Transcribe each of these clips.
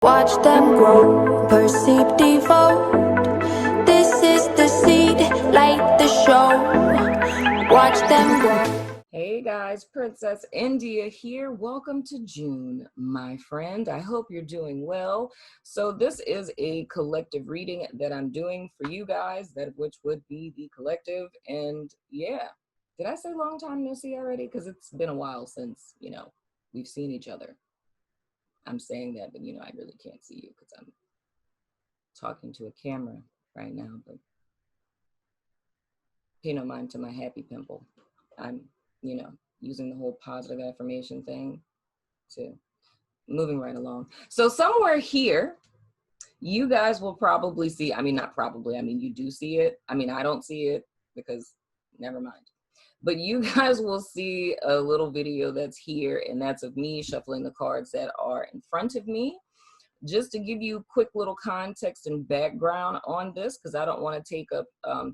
Watch them grow, perceive, devote. This is the seed, light the show. Watch them grow. Hey guys, Princess India here. Welcome to June, my friend. I hope you're doing well. So this is a collective reading that I'm doing for you guys, that which would be the collective. And yeah, did I say long time no see already? Because it's been a while since, we've seen each other. I'm saying that, but I really can't see you because I'm talking to a camera right now, but pay no mind to my happy pimple. I'm, using the whole positive affirmation thing to moving right along. So somewhere here, you guys will probably see, not probably, you do see it. I don't see it because never mind. But you guys will see a little video that's here, and that's of me shuffling the cards that are in front of me. Just to give you quick little context and background on this, because I don't want to take up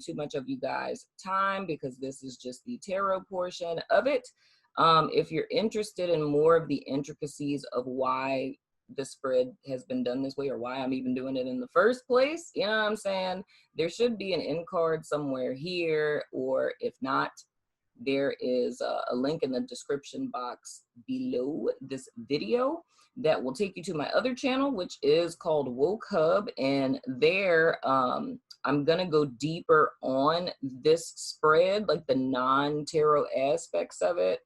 too much of you guys' time, because this is just the tarot portion of it. If you're interested in more of the intricacies of why the spread has been done this way, or why I'm even doing it in the first place, you know what I'm saying? There should be an end card somewhere here, or if not, there is a link in the description box below this video that will take you to my other channel, which is called Woke Hub. And there, I'm gonna go deeper on this spread, like the non-tarot aspects of it,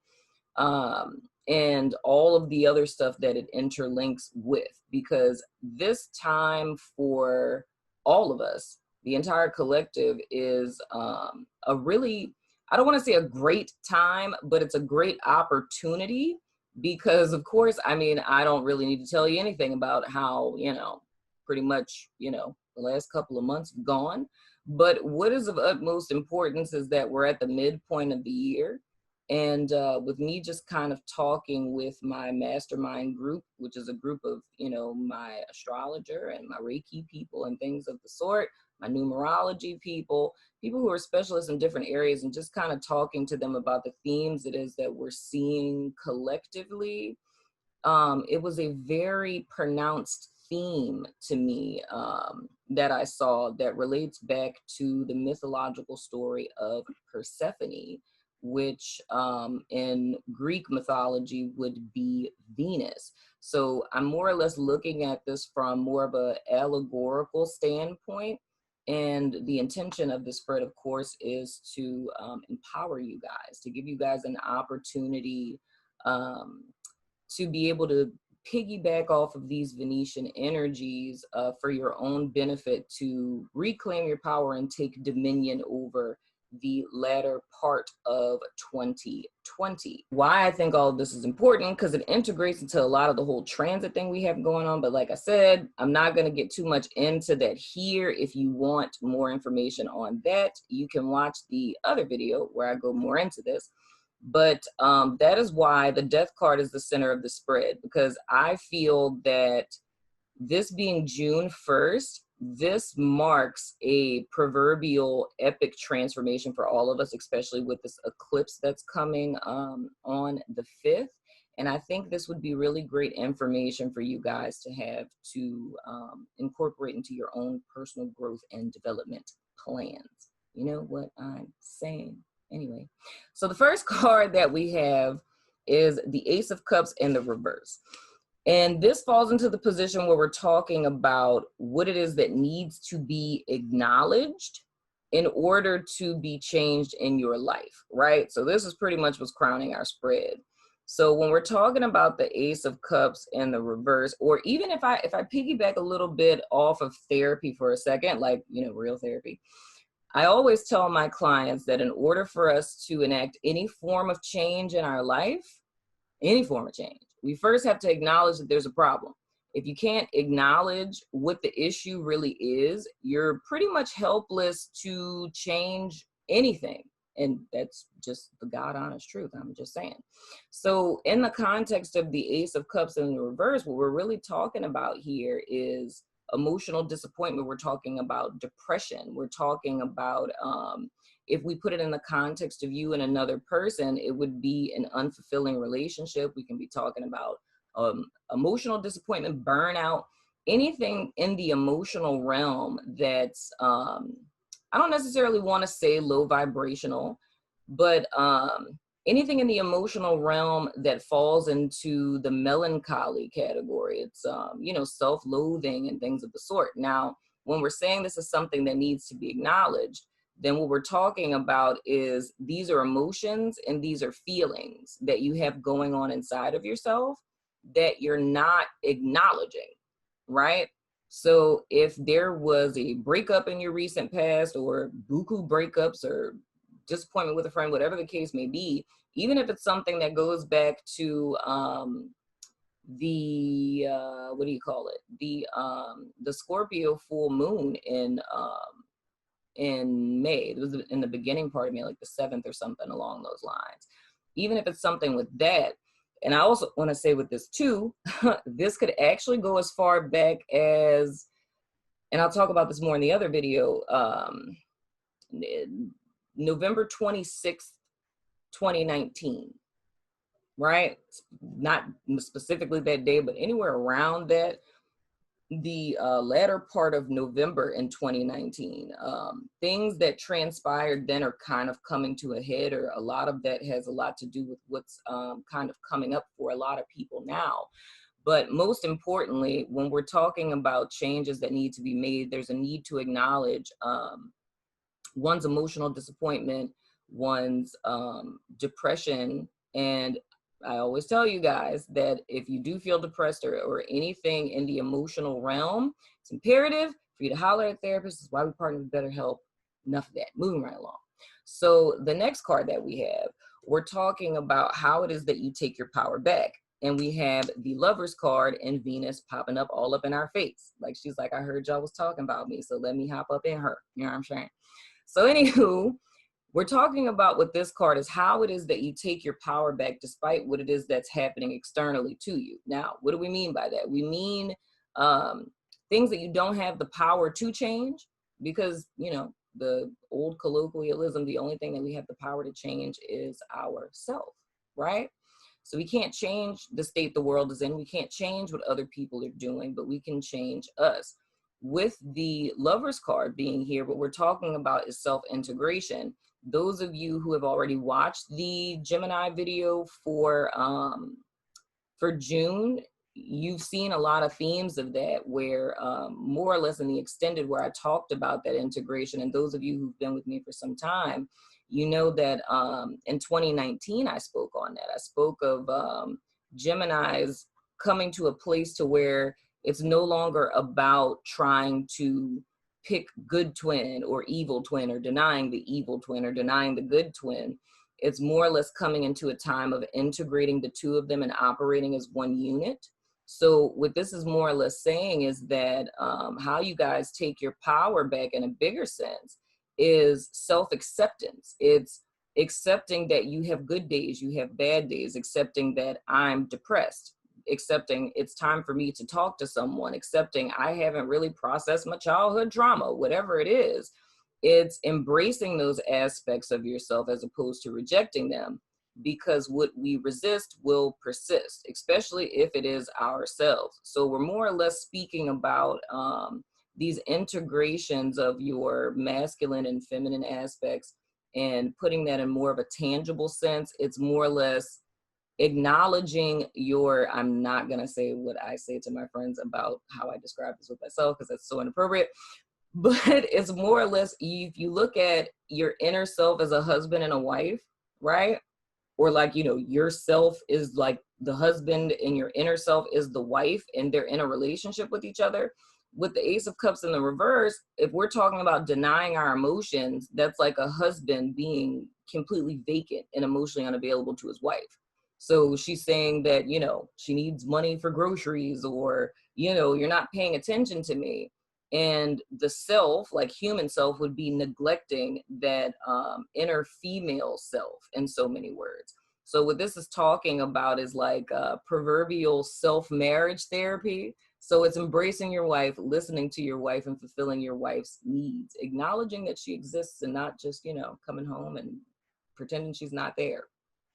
and all of the other stuff that it interlinks with, because this time for all of us, the entire collective, is a really, I don't want to say a great time, but it's a great opportunity, because of course, I don't really need to tell you anything about how, pretty much, the last couple of months have gone. But what is of utmost importance is that we're at the midpoint of the year. And with me just kind of talking with my mastermind group, which is a group of, my astrologer and my Reiki people and things of the sort, my numerology people who are specialists in different areas, and just kind of talking to them about the themes it is that we're seeing collectively. It was a very pronounced theme to me that I saw that relates back to the mythological story of Persephone, which in Greek mythology would be Venus. So I'm more or less looking at this from more of an allegorical standpoint. And the intention of this spread, of course, is to empower you guys, to give you guys an opportunity to be able to piggyback off of these Venetian energies for your own benefit, to reclaim your power and take dominion over the latter part of 2020. Why I think all of this is important, because it integrates into a lot of the whole transit thing we have going on. But like I said, I'm not going to get too much into that here. If you want more information on that, you can watch the other video where I go more into this. But that is why the death card is the center of the spread, because I feel that this being June 1st, this marks a proverbial epic transformation for all of us, especially with this eclipse that's coming on the 5th. And I think this would be really great information for you guys to have to incorporate into your own personal growth and development plans. You know what I'm saying? Anyway, so the first card that we have is the Ace of Cups in the reverse. And this falls into the position where we're talking about what it is that needs to be acknowledged in order to be changed in your life, right? So this is pretty much what's crowning our spread. So when we're talking about the Ace of Cups in the reverse, or even if I piggyback a little bit off of therapy for a second, like, real therapy, I always tell my clients that in order for us to enact any form of change in our life, any form of change, we first have to acknowledge that there's a problem. If you can't acknowledge what the issue really is, you're pretty much helpless to change anything. And that's just the God honest truth. I'm just saying. So in the context of the Ace of Cups in the reverse, what we're really talking about here is emotional disappointment. We're talking about depression. We're talking about, if we put it in the context of you and another person, it would be an unfulfilling relationship. We can be talking about emotional disappointment, burnout, anything in the emotional realm that's, I don't necessarily want to say low vibrational, but anything in the emotional realm that falls into the melancholy category. It's, you know, self-loathing and things of the sort. Now, when we're saying this is something that needs to be acknowledged, then what we're talking about is these are emotions and these are feelings that you have going on inside of yourself that you're not acknowledging, right? So if there was a breakup in your recent past, or buku breakups, or disappointment with a friend, whatever the case may be, even if it's something that goes back to the what do you call it? The Scorpio full moon in May. It was in the beginning part of May, like the 7th or something along those lines. Even if it's something with that, and I also want to say with this too, this could actually go as far back as, and I'll talk about this more in the other video, November 26th, 2019, right? Not specifically that day, but anywhere around that, the latter part of November in 2019, things that transpired then are kind of coming to a head, or a lot of that has a lot to do with what's kind of coming up for a lot of people now. But most importantly, when we're talking about changes that need to be made, there's a need to acknowledge one's emotional disappointment, one's depression. And I always tell you guys that if you do feel depressed or anything in the emotional realm, it's imperative for you to holler at a therapist. This is why we partner with BetterHelp. Enough of that, moving right along. So the next card that we have, we're talking about how it is that you take your power back. And we have the Lover's card and Venus popping up all up in our face. Like, she's like, I heard y'all was talking about me, so let me hop up in her. You know what I'm saying? So anywho, we're talking about with this card is how it is that you take your power back despite what it is that's happening externally to you. Now, what do we mean by that? We mean things that you don't have the power to change, because, you know, the old colloquialism, the only thing that we have the power to change is ourself, right? So we can't change the state the world is in. We can't change what other people are doing, but we can change us. With the Lover's card being here, what we're talking about is self-integration. Those of you who have already watched the Gemini video for June, you've seen a lot of themes of that, where more or less in the extended where I talked about that integration. And those of you who've been with me for some time, you know that in 2019, I spoke on that. I spoke of Geminis coming to a place to where it's no longer about trying to pick good twin or evil twin, or denying the evil twin or denying the good twin. It's more or less coming into a time of integrating the two of them and operating as one unit. So what this is more or less saying is that how you guys take your power back in a bigger sense is self-acceptance. It's accepting that you have good days, you have bad days, accepting that I'm depressed, accepting it's time for me to talk to someone, accepting I haven't really processed my childhood trauma, whatever it is. It's embracing those aspects of yourself as opposed to rejecting them, because what we resist will persist, especially if it is ourselves. So we're more or less speaking about these integrations of your masculine and feminine aspects and putting that in more of a tangible sense. It's more or less acknowledging your, I'm not going to say what I say to my friends about how I describe this with myself, because that's so inappropriate, but it's more or less, if you look at your inner self as a husband and a wife, right? Or like, you know, yourself is like the husband and your inner self is the wife, and they're in a relationship with each other. With the Ace of Cups in the reverse, if we're talking about denying our emotions, that's like a husband being completely vacant and emotionally unavailable to his wife. So she's saying that, you know, she needs money for groceries, or, you know, you're not paying attention to me. And the self, like human self, would be neglecting that inner female self in so many words. So what this is talking about is like proverbial self-marriage therapy. So it's embracing your wife, listening to your wife, and fulfilling your wife's needs, acknowledging that she exists, and not just, you know, coming home and pretending she's not there.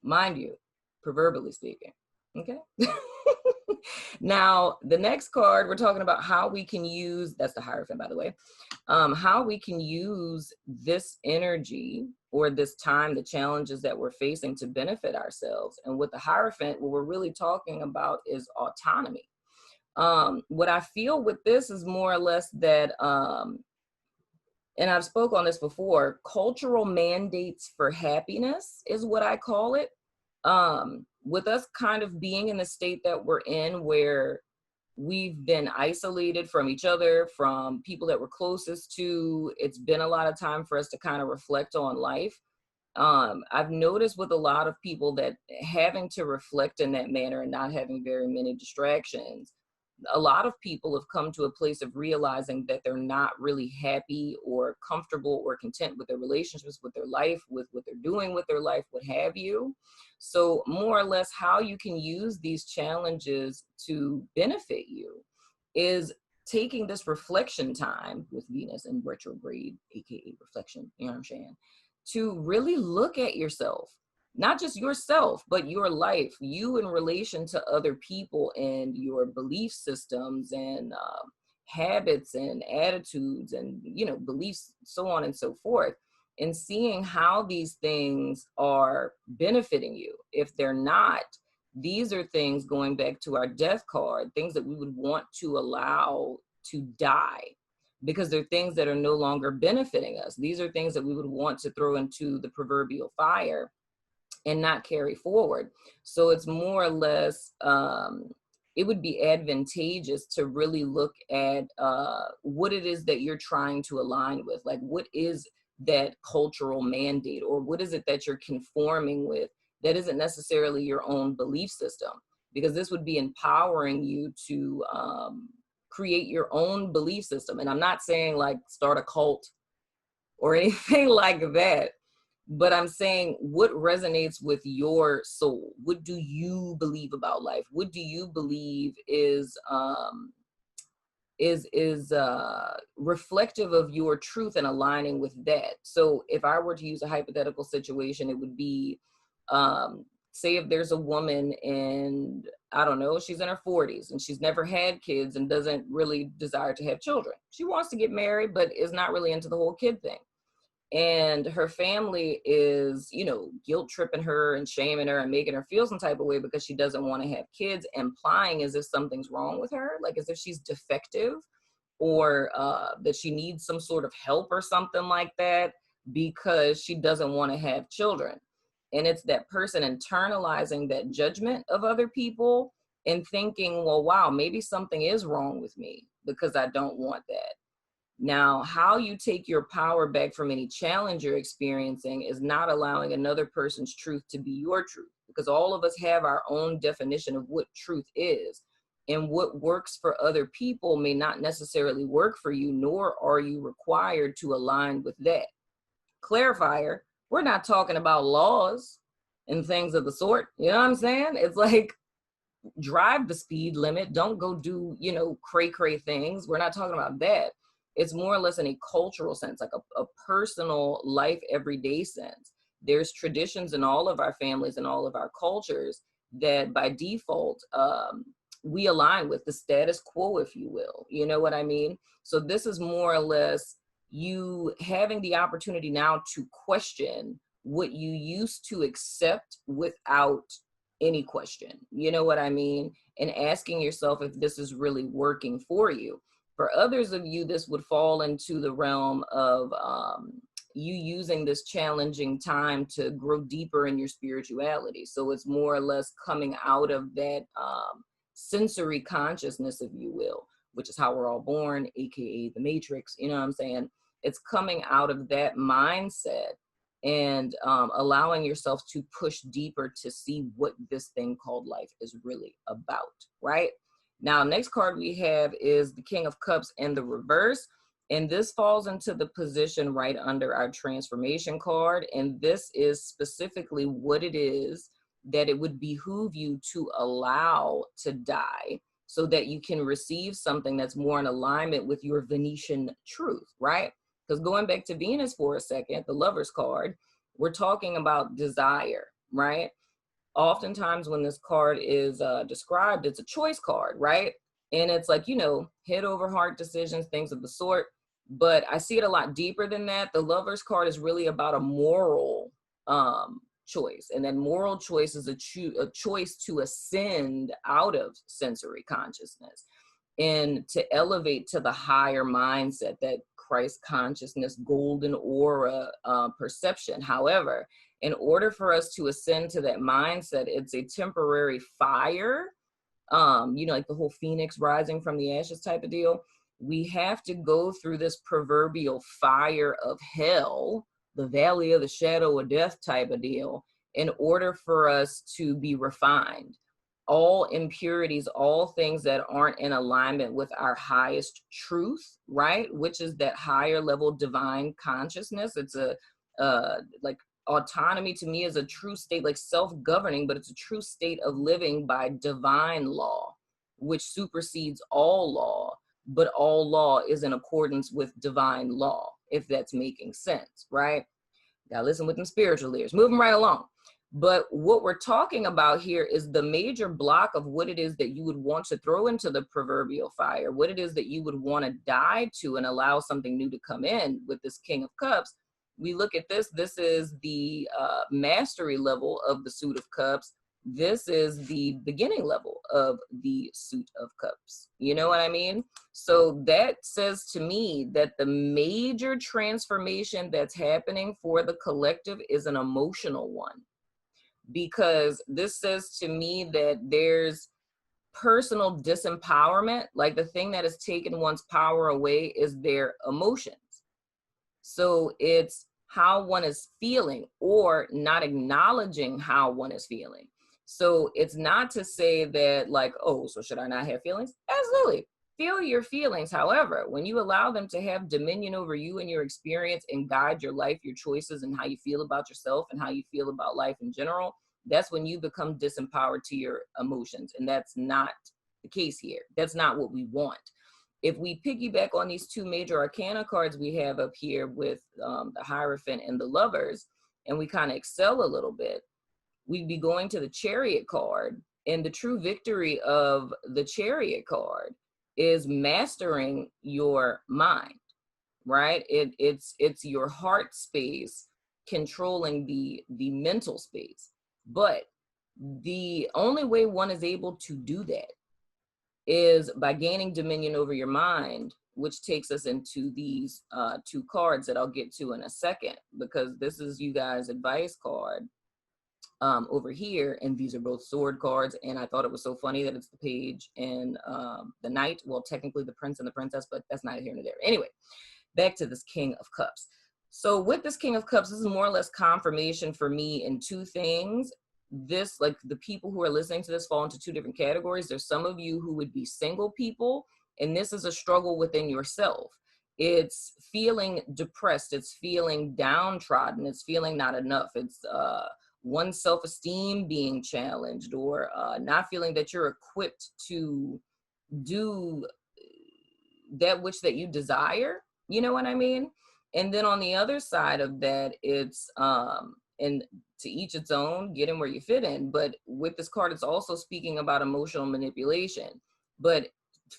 Mind you, proverbially speaking, okay? Now, the next card, we're talking about how we can use, that's the Hierophant, by the way, how we can use this energy or this time, the challenges that we're facing to benefit ourselves. And with the Hierophant, what we're really talking about is autonomy. What I feel with this is more or less that, and I've spoke on this before, cultural mandates for happiness is what I call it. With us kind of being in the state that we're in, where we've been isolated from each other, from people that we're closest to, it's been a lot of time for us to kind of reflect on life. I've noticed with a lot of people that having to reflect in that manner and not having very many distractions, a lot of people have come to a place of realizing that they're not really happy or comfortable or content with their relationships, with their life, with what they're doing with their life, what have you. So more or less how you can use these challenges to benefit you is taking this reflection time with Venus in retrograde, aka reflection, you know what I'm saying, to really look at yourself. Not just yourself, but your life, you in relation to other people and your belief systems and habits and attitudes and, you know, beliefs, so on and so forth, and seeing how these things are benefiting you. If they're not, these are things, going back to our death card, things that we would want to allow to die because they're things that are no longer benefiting us. These are things that we would want to throw into the proverbial fire and not carry forward. So it's more or less, it would be advantageous to really look at what it is that you're trying to align with. Like, what is that cultural mandate, or what is it that you're conforming with that isn't necessarily your own belief system? Because this would be empowering you to create your own belief system. And I'm not saying like start a cult or anything like that. But I'm saying what resonates with your soul. What do you believe about life? What do you believe is reflective of your truth and aligning with that? So if I were to use a hypothetical situation, it would be, say if there's a woman and I don't know, she's in her 40s and she's never had kids and doesn't really desire to have children. She wants to get married, but is not really into the whole kid thing. And her family is, you know, guilt tripping her and shaming her and making her feel some type of way because she doesn't want to have kids, implying as if something's wrong with her, like as if she's defective or that she needs some sort of help or something like that because she doesn't want to have children. And it's that person internalizing that judgment of other people and thinking, well, wow, maybe something is wrong with me because I don't want that. Now, how you take your power back from any challenge you're experiencing is not allowing another person's truth to be your truth, because all of us have our own definition of what truth is, and what works for other people may not necessarily work for you, nor are you required to align with that. Clarifier, we're not talking about laws and things of the sort. You know what I'm saying? It's like, drive the speed limit. Don't go do, you know, cray things. We're not talking about that. It's more or less in a cultural sense, like a personal life, everyday sense. There's traditions in all of our families and all of our cultures that by default, we align with the status quo, if you will. You know what I mean? So this is more or less you having the opportunity now to question what you used to accept without any question. You know what I mean? And asking yourself if this is really working for you. For others of you, this would fall into the realm of you using this challenging time to grow deeper in your spirituality. So it's more or less coming out of that sensory consciousness, if you will, which is how we're all born, aka the Matrix. You know what I'm saying? It's coming out of that mindset and allowing yourself to push deeper to see what this thing called life is really about, right? Now, next card we have is the King of Cups in the reverse. And this falls into the position right under our transformation card. And this is specifically what it is that it would behoove you to allow to die so that you can receive something that's more in alignment with your Venetian truth, right? Because going back to Venus for a second, the Lover's card, we're talking about desire, right? oftentimes when this card is described, it's a choice card, right? And it's like, you know, head over heart decisions, things of the sort. But I see it a lot deeper than that. The Lovers card is really about a moral choice. And then moral choice is a choice to ascend out of sensory consciousness and to elevate to the higher mindset, that Christ consciousness, golden aura perception. However, in order for us to ascend to that mindset, it's a temporary fire, you know, like the whole phoenix rising from the ashes type of deal. We have to go through this proverbial fire of hell, the valley of the shadow of death type of deal, in order for us to be refined. All impurities, all things that aren't in alignment with our highest truth, right? Which is that higher level divine consciousness. It's a, like autonomy to me is a true state, like self-governing, but it's a true state of living by divine law, which supersedes all law, but all law is in accordance with divine law, if that's making sense, right? Gotta listen with them spiritual ears. Moving right along. But what we're talking about here is the major block of what it is that you would want to throw into the proverbial fire, what it is that you would want to die to and allow something new to come in with this King of Cups. We look at this. This is the mastery level of the suit of cups. This is the beginning level of the suit of cups. You know what I mean? So that says to me that the major transformation that's happening for the collective is an emotional one. Because this says to me that there's personal disempowerment, like the thing that has taken one's power away is their emotions. So it's how one is feeling or not acknowledging how one is feeling. So it's not to say that like, oh, so should I not have feelings? Absolutely. Feel your feelings. However, when you allow them to have dominion over you and your experience and guide your life, your choices, and how you feel about yourself and how you feel about life in general, that's when you become disempowered to your emotions. And that's not the case here. That's not what we want. If we piggyback on these two major arcana cards we have up here with the Hierophant and the Lovers, and we kind of excel a little bit, we'd be going to the Chariot card. And the true victory of the Chariot card is mastering your mind, right? It's your heart space controlling the mental space. But the only way one is able to do that is by gaining dominion over your mind, which takes us into these two cards that I'll get to in a second, because this is you guys' advice card over here, and these are both sword cards. And I thought it was so funny that it's the page and the knight, well, technically the prince and the princess, but that's neither here nor there. Anyway, back to this King of Cups. So with this King of Cups, this is more or less confirmation for me in two things. This, like the people who are listening to this fall into two different categories. There's some of you who would be single people, and this is a struggle within yourself. It's feeling depressed, it's feeling downtrodden, it's feeling not enough, it's one's self-esteem being challenged, or not feeling that you're equipped to do that which that you desire, you know what I mean? And then on the other side of that, it's and to each its own, get in where you fit in. But with this card, it's also speaking about emotional manipulation. But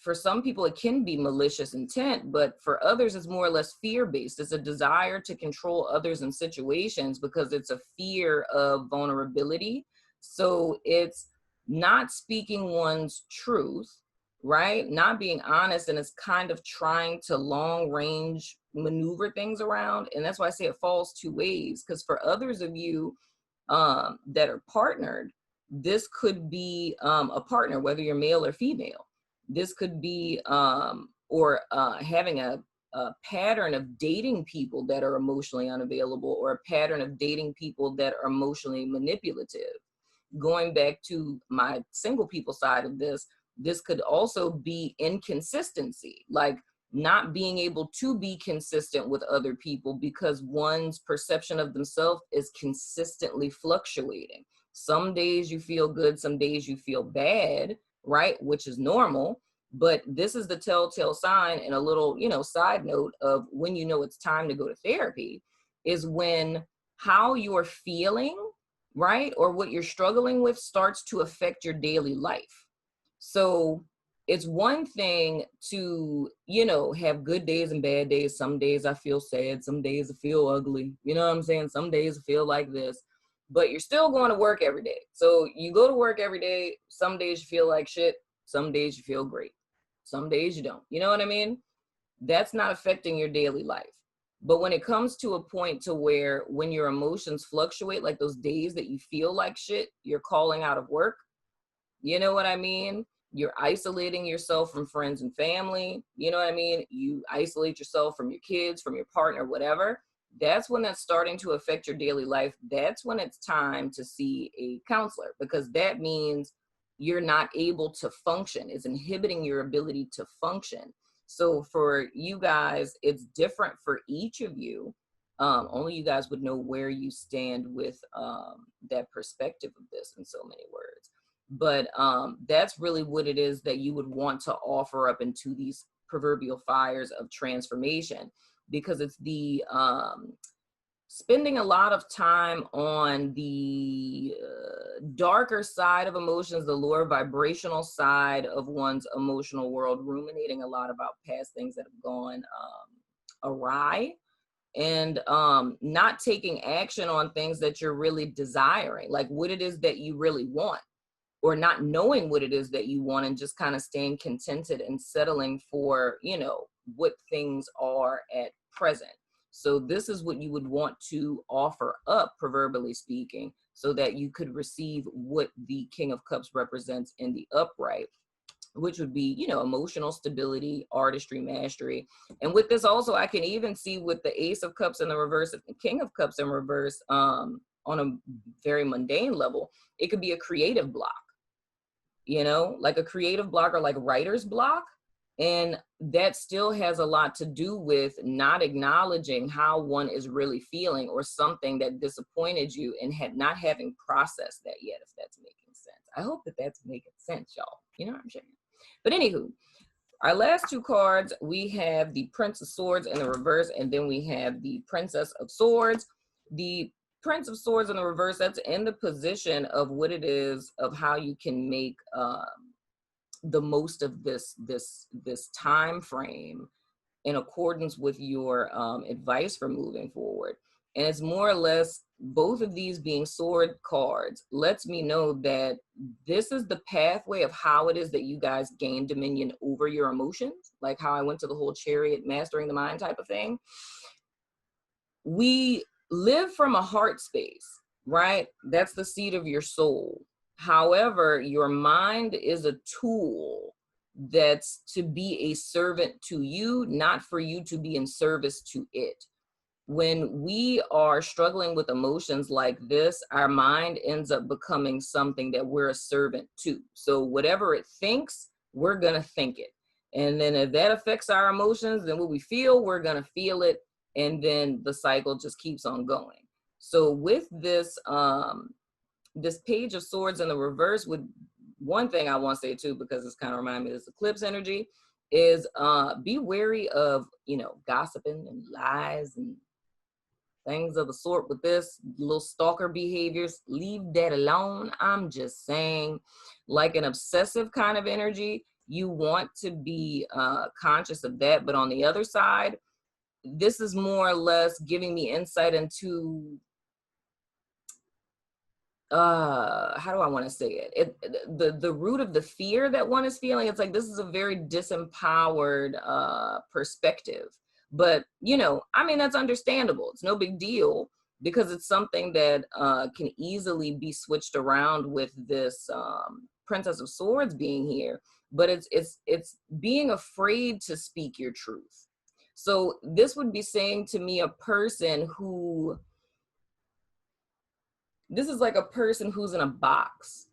for some people, it can be malicious intent, but for others, it's more or less fear-based. It's a desire to control others in situations because it's a fear of vulnerability. So it's not speaking one's truth, right? Not being honest, and it's kind of trying to long-range maneuver things around. And that's why I say it falls two ways, because for others of you that are partnered, this could be a partner, whether you're male or female. This could be having a pattern of dating people that are emotionally unavailable, or a pattern of dating people that are emotionally manipulative. Going back to my single people side of this, this could also be inconsistency, like not being able to be consistent with other people because one's perception of themselves is consistently fluctuating. Some days you feel good, some days you feel bad, right? Which is normal. But this is the telltale sign, and a little, side note of when you know it's time to go to therapy is when how you're feeling right? Or what you're struggling with starts to affect your daily life. So it's one thing to, you know, have good days and bad days. Some days I feel sad. Some days I feel ugly. You know what I'm saying? Some days I feel like this, but you're still going to work every day. So you go to work every day. Some days you feel like shit. Some days you feel great. Some days you don't. You know what I mean? That's not affecting your daily life. But when it comes to a point to where when your emotions fluctuate, like those days that you feel like shit, you're calling out of work. You know what I mean? You're isolating yourself from friends and family. You know what I mean? You isolate yourself from your kids, from your partner, whatever. That's when that's starting to affect your daily life. That's when it's time to see a counselor, because that means you're not able to function. It's inhibiting your ability to function. So for you guys, it's different for each of you. Only you guys would know where you stand with that perspective of this in so many words. But that's really what it is that you would want to offer up into these proverbial fires of transformation, because it's the spending a lot of time on the darker side of emotions, the lower vibrational side of one's emotional world, ruminating a lot about past things that have gone awry, and not taking action on things that you're really desiring, like what it is that you really want, or not knowing what it is that you want and just kind of staying contented and settling for, you know, what things are at present. So this is what you would want to offer up, proverbially speaking, so that you could receive what the King of Cups represents in the upright, which would be, you know, emotional stability, artistry, mastery. And with this also, I can even see with the Ace of Cups in the reverse, and the King of Cups in reverse, on a very mundane level, it could be a creative block, you know, like a creative block or like writer's block. And that still has a lot to do with not acknowledging how one is really feeling, or something that disappointed you and not having processed that yet, if that's making sense. I hope that that's making sense, y'all. You know what I'm saying? But anywho, our last two cards, we have the Prince of Swords in the reverse, and then we have the Princess of Swords. The Prince of Swords in the reverse, that's in the position of what it is, of how you can make the most of this time frame in accordance with your advice for moving forward. And it's more or less, both of these being sword cards lets me know that this is the pathway of how it is that you guys gain dominion over your emotions, like how I went to the whole chariot mastering the mind type of thing. We live from a heart space, right? That's the seat of your soul. However, your mind is a tool that's to be a servant to you, not for you to be in service to it. When we are struggling with emotions like this, our mind ends up becoming something that we're a servant to. So whatever it thinks, we're going to think it. And then if that affects our emotions, then what we feel, we're going to feel it. And then the cycle just keeps on going. So with this, this Page of Swords in the reverse, with one thing I want to say too, because it's kind of reminding me of this eclipse energy, is be wary of, you know, gossiping and lies and things of the sort. With this, little stalker behaviors, leave that alone. I'm just saying, like an obsessive kind of energy, you want to be conscious of that. But on the other side, this is more or less giving me insight into how do I want to say it? The root of the fear that one is feeling. It's like, this is a very disempowered perspective. But, you know, I mean, that's understandable. It's no big deal, because it's something that can easily be switched around with this Princess of Swords being here. But it's being afraid to speak your truth. So this would be saying to me, a person who, this is like a person who's in a box.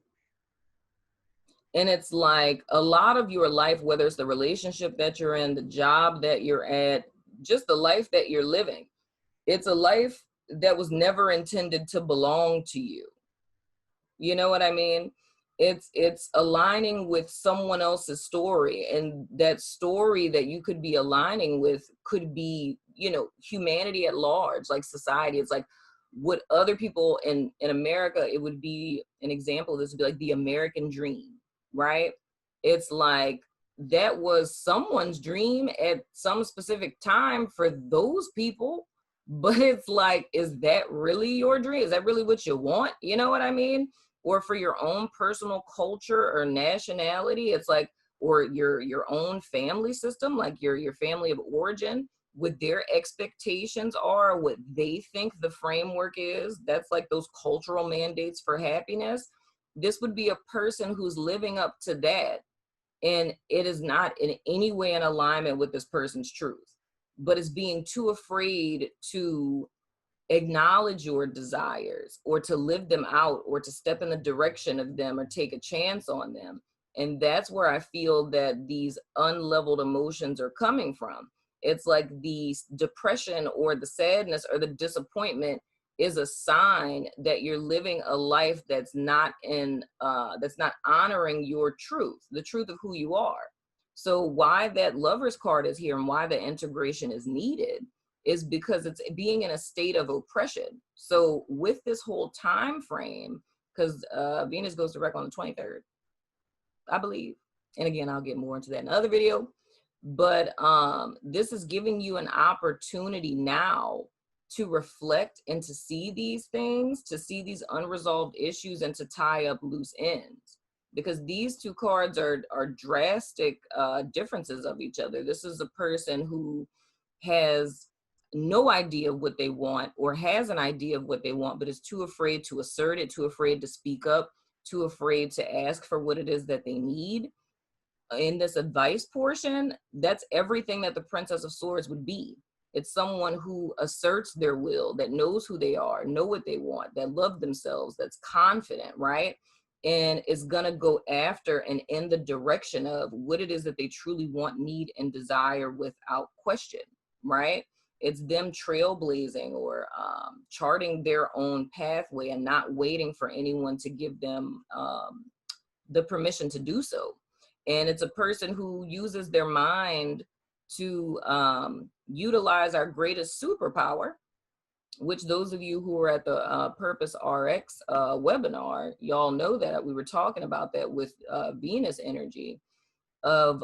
And it's like a lot of your life, whether it's the relationship that you're in, the job that you're at, just the life that you're living, it's a life that was never intended to belong to you. You know what I mean? It's aligning with someone else's story, and that story that you could be aligning with could be, you know, humanity at large, like society. It's like, what other people in America, it would be an example of this would be like the American dream, right? It's like that was someone's dream at some specific time for those people, but it's like, is that really your dream? Is that really what you want? You know what I mean? Or for your own personal culture or nationality, it's like, or your own family system, like your family of origin, what their expectations are, what they think the framework is. That's like those cultural mandates for happiness. This would be a person who's living up to that, and it is not in any way in alignment with this person's truth, but is being too afraid to acknowledge your desires or to live them out or to step in the direction of them or take a chance on them. And that's where I feel that these unleveled emotions are coming from. It's like the depression or the sadness or the disappointment is a sign that you're living a life that's not honoring your truth, the truth of who you are. So why that Lover's card is here and why the integration is needed is because it's being in a state of oppression. So with this whole time frame, because Venus goes direct on the 23rd, I believe. And again, I'll get more into that in another video. But this is giving you an opportunity now to reflect and to see these things, to see these unresolved issues and to tie up loose ends. Because these two cards are drastic differences of each other. This is a person who has no idea what they want or has an idea of what they want, but is too afraid to assert it, too afraid to speak up, too afraid to ask for what it is that they need. In this advice portion, that's everything that the Princess of Swords would be. It's someone who asserts their will, that knows who they are, know what they want, that love themselves, that's confident, right? And is gonna go after and in the direction of what it is that they truly want, need, and desire without question, right? It's them trailblazing or charting their own pathway and not waiting for anyone to give them the permission to do so. And it's a person who uses their mind to utilize our greatest superpower, which those of you who are at the Purpose RX webinar, y'all know that we were talking about that with Venus energy of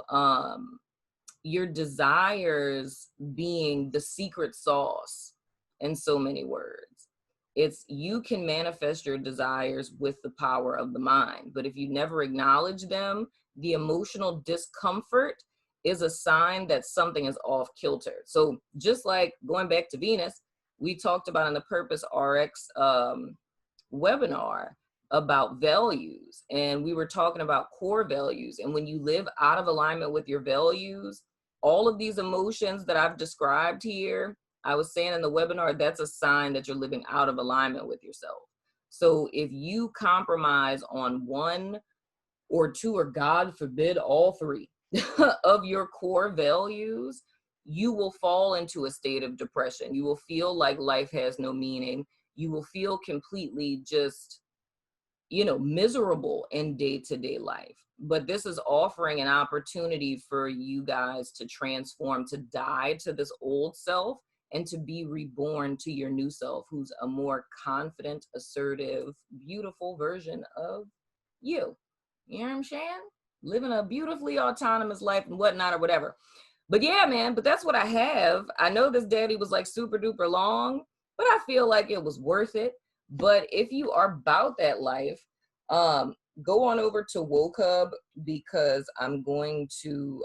your desires being the secret sauce in so many words. It's you can manifest your desires with the power of the mind, but if you never acknowledge them, the emotional discomfort is a sign that something is off kilter. So just like going back to Venus, we talked about in the Purpose RX webinar about values, and we were talking about core values. And when you live out of alignment with your values, all of these emotions that I've described here, I was saying in the webinar, that's a sign that you're living out of alignment with yourself. So if you compromise on one or two, or God forbid, all three of your core values, you will fall into a state of depression. You will feel like life has no meaning. You will feel completely just, you know, miserable in day-to-day life. But this is offering an opportunity for you guys to transform, to die to this old self and to be reborn to your new self, who's a more confident, assertive, beautiful version of you. You know what I'm saying? Living a beautifully autonomous life and whatnot or whatever. But yeah, man, but that's what I have. I know this daddy was like super duper long, but I feel like it was worth it. But if you are about that life, go on over to WokeHub, because I'm going to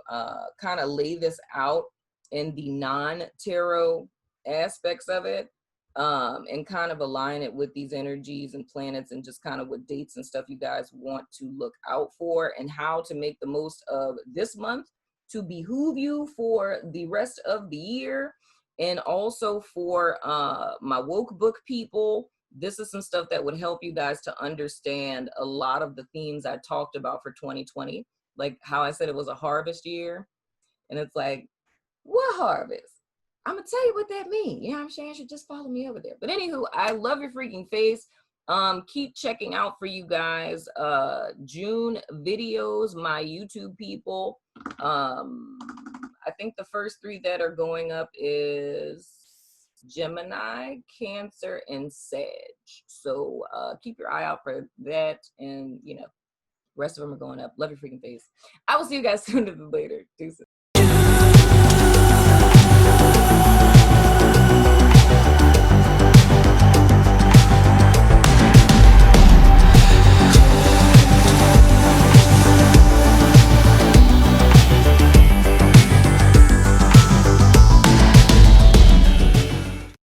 kind of lay this out in the non-tarot aspects of it, and kind of align it with these energies and planets and just kind of what dates and stuff you guys want to look out for and how to make the most of this month to behoove you for the rest of the year. And also for my WokeBook people, this is some stuff that would help you guys to understand a lot of the themes I talked about for 2020. Like how I said it was a harvest year. And it's like, what harvest? I'm gonna tell you what that means. You know what I'm saying? You should just follow me over there. But anywho, I love your freaking face. Keep checking out for you guys June videos, my YouTube people. I think the first 3 that are going up is Gemini, Cancer, and Sag. So keep your eye out for that. And, you know, rest of them are going up. Love your freaking face. I will see you guys sooner than later. Deuces.